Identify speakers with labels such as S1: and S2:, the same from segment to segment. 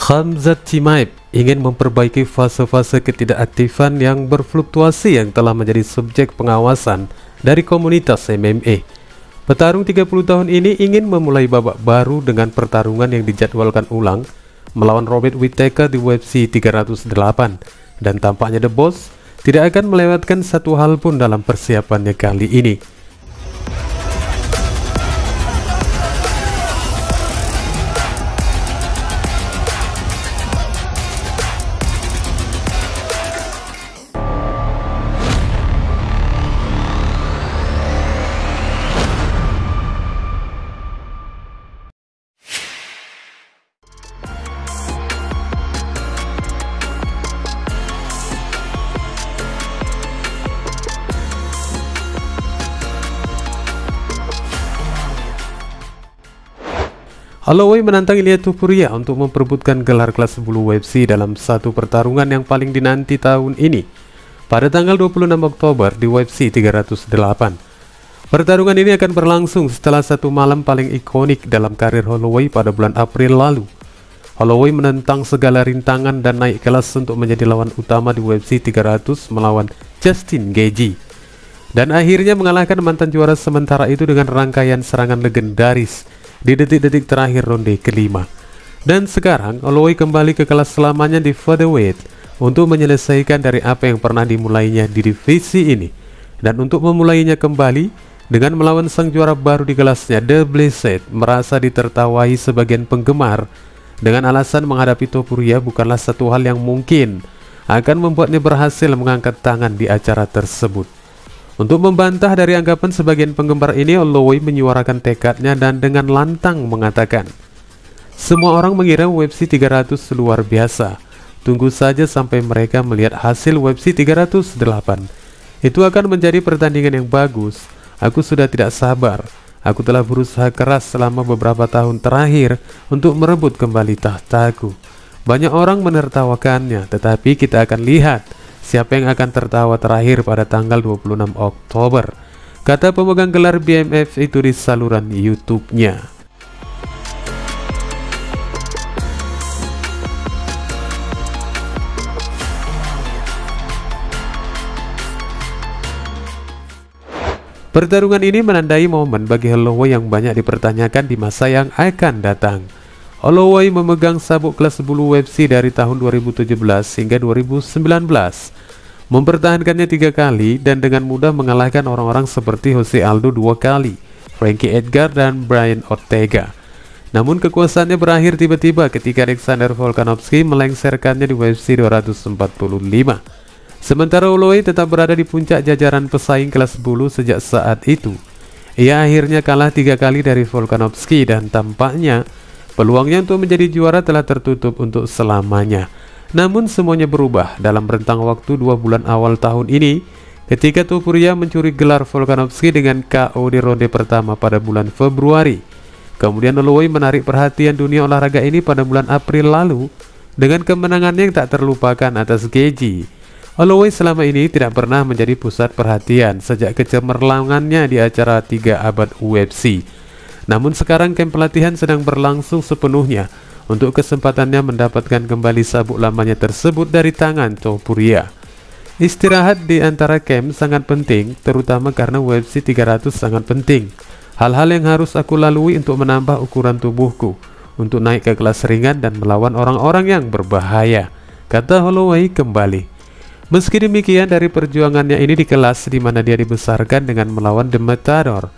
S1: Khamzat Chimaib ingin memperbaiki fase-fase ketidakaktifan yang berfluktuasi yang telah menjadi subjek pengawasan dari komunitas MMA. Petarung 30 tahun ini ingin memulai babak baru dengan pertarungan yang dijadwalkan ulang melawan Robert Whittaker di UFC 308, dan tampaknya The Boss tidak akan melewatkan satu hal pun dalam persiapannya kali ini. Holloway menantang Ilia Topuria untuk memperebutkan gelar kelas 10 UFC dalam satu pertarungan yang paling dinanti tahun ini pada tanggal 26 Oktober di UFC 308. Pertarungan ini akan berlangsung setelah satu malam paling ikonik dalam karir Holloway pada bulan April lalu. Holloway menentang segala rintangan dan naik kelas untuk menjadi lawan utama di UFC 300 melawan Justin Gaethje, dan akhirnya mengalahkan mantan juara sementara itu dengan rangkaian serangan legendaris di detik-detik terakhir ronde kelima. Dan sekarang Holloway kembali ke kelas selamanya di featherweight untuk menyelesaikan dari apa yang pernah dimulainya di divisi ini, dan untuk memulainya kembali dengan melawan sang juara baru di kelasnya, The Blessed, merasa ditertawai sebagian penggemar dengan alasan menghadapi Topuria bukanlah satu hal yang mungkin akan membuatnya berhasil mengangkat tangan di acara tersebut. Untuk membantah dari anggapan sebagian penggemar ini, Holloway menyuarakan tekadnya dan dengan lantang mengatakan, "Semua orang mengira UFC 300 luar biasa. Tunggu saja sampai mereka melihat hasil UFC 308. Itu akan menjadi pertandingan yang bagus. Aku sudah tidak sabar. Aku telah berusaha keras selama beberapa tahun terakhir untuk merebut kembali tahtaku. Banyak orang menertawakannya, tetapi kita akan lihat siapa yang akan tertawa terakhir pada tanggal 26 Oktober, kata pemegang gelar BMF itu di saluran YouTube-nya. Pertarungan ini menandai momen bagi Holloway yang banyak dipertanyakan di masa yang akan datang. Holloway memegang sabuk kelas 10 UFC dari tahun 2017 hingga 2019, mempertahankannya 3 kali dan dengan mudah mengalahkan orang-orang seperti Jose Aldo 2 kali, Frankie Edgar, dan Brian Ortega. Namun kekuasaannya berakhir tiba-tiba ketika Alexander Volkanovski melengsarkannya di UFC 245. Sementara Holloway tetap berada di puncak jajaran pesaing kelas 10 sejak saat itu. Ia akhirnya kalah 3 kali dari Volkanovski dan tampaknya peluangnya untuk menjadi juara telah tertutup untuk selamanya. Namun semuanya berubah dalam rentang waktu 2 bulan awal tahun ini ketika Topuria mencuri gelar Volkanovski dengan KO di ronde pertama pada bulan Februari. Kemudian Holloway menarik perhatian dunia olahraga ini pada bulan April lalu dengan kemenangannya yang tak terlupakan atas Gaethje. Holloway selama ini tidak pernah menjadi pusat perhatian sejak kecemerlangannya di acara 3 abad UFC. Namun sekarang kamp pelatihan sedang berlangsung sepenuhnya untuk kesempatannya mendapatkan kembali sabuk lamanya tersebut dari tangan Topuria. Istirahat di antara kamp sangat penting, terutama karena UFC 300 sangat penting. Hal-hal yang harus aku lalui untuk menambah ukuran tubuhku, untuk naik ke kelas ringan dan melawan orang-orang yang berbahaya, kata Holloway kembali. Meski demikian, dari perjuangannya ini di kelas di mana dia dibesarkan dengan melawan The Matador,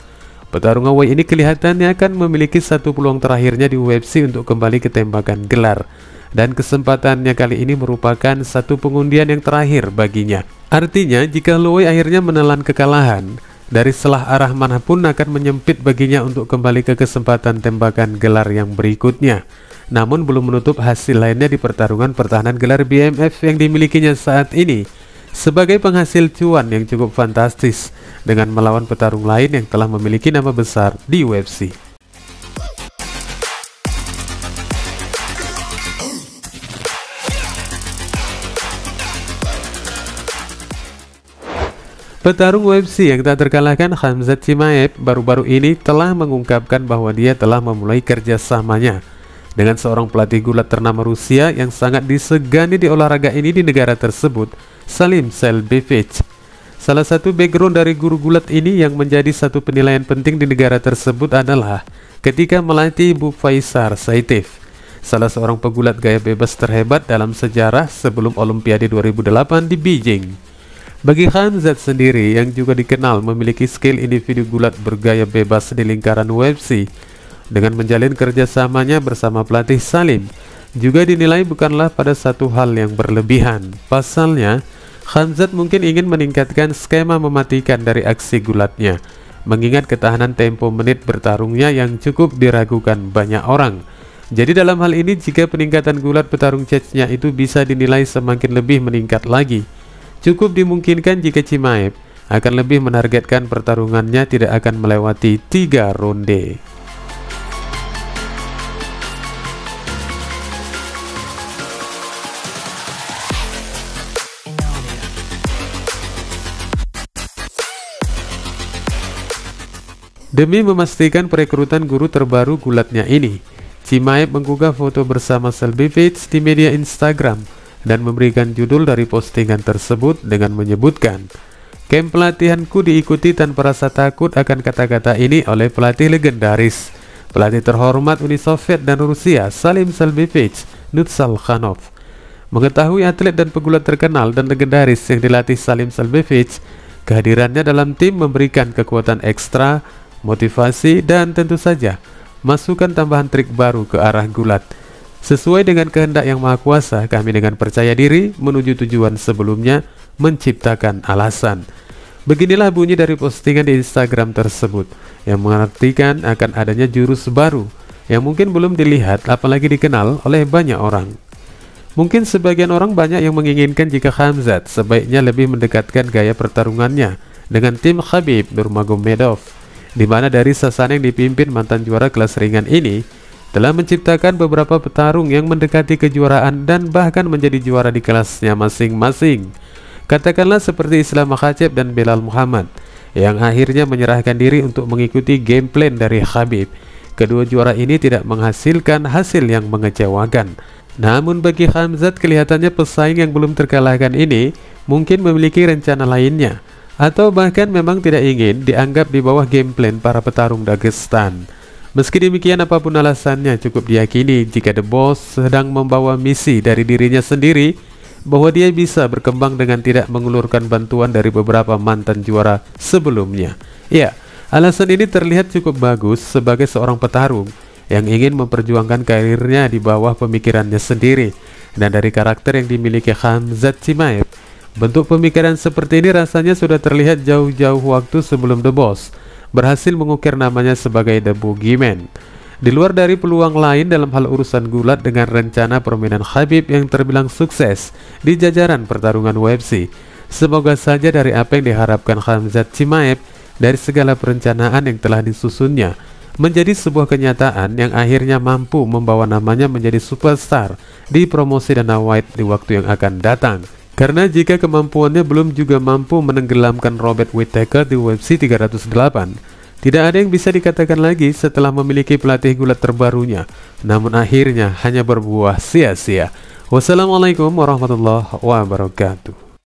S1: petarung Holloway ini kelihatannya akan memiliki satu peluang terakhirnya di UFC untuk kembali ke tembakan gelar, dan kesempatannya kali ini merupakan satu pengundian yang terakhir baginya. Artinya, jika Holloway akhirnya menelan kekalahan, dari selah arah manapun akan menyempit baginya untuk kembali ke kesempatan tembakan gelar yang berikutnya. Namun belum menutup hasil lainnya di pertarungan pertahanan gelar BMF yang dimilikinya saat ini sebagai penghasil cuan yang cukup fantastis dengan melawan petarung lain yang telah memiliki nama besar di UFC. Petarung UFC yang tak terkalahkan Khamzat Chimaib baru-baru ini telah mengungkapkan bahwa dia telah memulai kerjasamanya dengan seorang pelatih gulat ternama Rusia yang sangat disegani di olahraga ini di negara tersebut, Salim Selbevic. Salah satu background dari guru gulat ini yang menjadi satu penilaian penting di negara tersebut adalah ketika melatih Bufaisar Saitov, salah seorang pegulat gaya bebas terhebat dalam sejarah sebelum Olimpiade 2008 di Beijing. Bagi Khamzat sendiri yang juga dikenal memiliki skill individu gulat bergaya bebas di lingkaran UFC, dengan menjalin kerjasamanya bersama pelatih Salim juga dinilai bukanlah pada satu hal yang berlebihan. Pasalnya, Khamzat mungkin ingin meningkatkan skema mematikan dari aksi gulatnya, mengingat ketahanan tempo menit bertarungnya yang cukup diragukan banyak orang. Jadi dalam hal ini, jika peningkatan gulat petarung Chechnya itu bisa dinilai semakin lebih meningkat lagi, cukup dimungkinkan jika Chimaev akan lebih menargetkan pertarungannya tidak akan melewati 3 ronde. Demi memastikan perekrutan guru terbaru gulatnya ini, Chimaev menggugah foto bersama Selbevic di media Instagram dan memberikan judul dari postingan tersebut dengan menyebutkan, "Camp pelatihanku diikuti tanpa rasa takut akan kata-kata ini oleh pelatih legendaris, pelatih terhormat Uni Soviet dan Rusia, Salim Selbevic Nursulkhanov." Mengetahui atlet dan pegulat terkenal dan legendaris yang dilatih Salim Selbevic, kehadirannya dalam tim memberikan kekuatan ekstra, motivasi, dan tentu saja masukan tambahan trik baru ke arah gulat. Sesuai dengan kehendak Yang Maha Kuasa, kami dengan percaya diri menuju tujuan sebelumnya, menciptakan alasan. Beginilah bunyi dari postingan di Instagram tersebut, yang mengartikan akan adanya jurus baru yang mungkin belum dilihat apalagi dikenal oleh banyak orang. Mungkin sebagian orang banyak yang menginginkan jika Khamzat sebaiknya lebih mendekatkan gaya pertarungannya dengan tim Khabib Nurmagomedov, di mana dari Sasan yang dipimpin mantan juara kelas ringan ini telah menciptakan beberapa petarung yang mendekati kejuaraan dan bahkan menjadi juara di kelasnya masing-masing. Katakanlah seperti Islam Makhachev dan Belal Muhammad yang akhirnya menyerahkan diri untuk mengikuti game plan dari Khabib. Kedua juara ini tidak menghasilkan hasil yang mengecewakan. Namun bagi Khamzat, kelihatannya pesaing yang belum terkalahkan ini mungkin memiliki rencana lainnya, atau bahkan memang tidak ingin dianggap di bawah game plan para petarung Dagestan. Meski demikian, apapun alasannya, cukup diyakini jika The Boss sedang membawa misi dari dirinya sendiri bahwa dia bisa berkembang dengan tidak mengulurkan bantuan dari beberapa mantan juara sebelumnya. Ya, alasan ini terlihat cukup bagus sebagai seorang petarung yang ingin memperjuangkan karirnya di bawah pemikirannya sendiri. Dan dari karakter yang dimiliki Khamzat Chimaev, bentuk pemikiran seperti ini rasanya sudah terlihat jauh-jauh waktu sebelum The Boss berhasil mengukir namanya sebagai The Boogeyman. Di luar dari peluang lain dalam hal urusan gulat dengan rencana permainan Khabib yang terbilang sukses di jajaran pertarungan UFC, semoga saja dari apa yang diharapkan Khamzat Chimaev dari segala perencanaan yang telah disusunnya menjadi sebuah kenyataan yang akhirnya mampu membawa namanya menjadi superstar di promosi Dana White di waktu yang akan datang. Karena jika kemampuannya belum juga mampu menenggelamkan Robert Whittaker di UFC 308, tidak ada yang bisa dikatakan lagi setelah memiliki pelatih gulat terbarunya, namun akhirnya hanya berbuah sia-sia. Wassalamualaikum warahmatullahi wabarakatuh.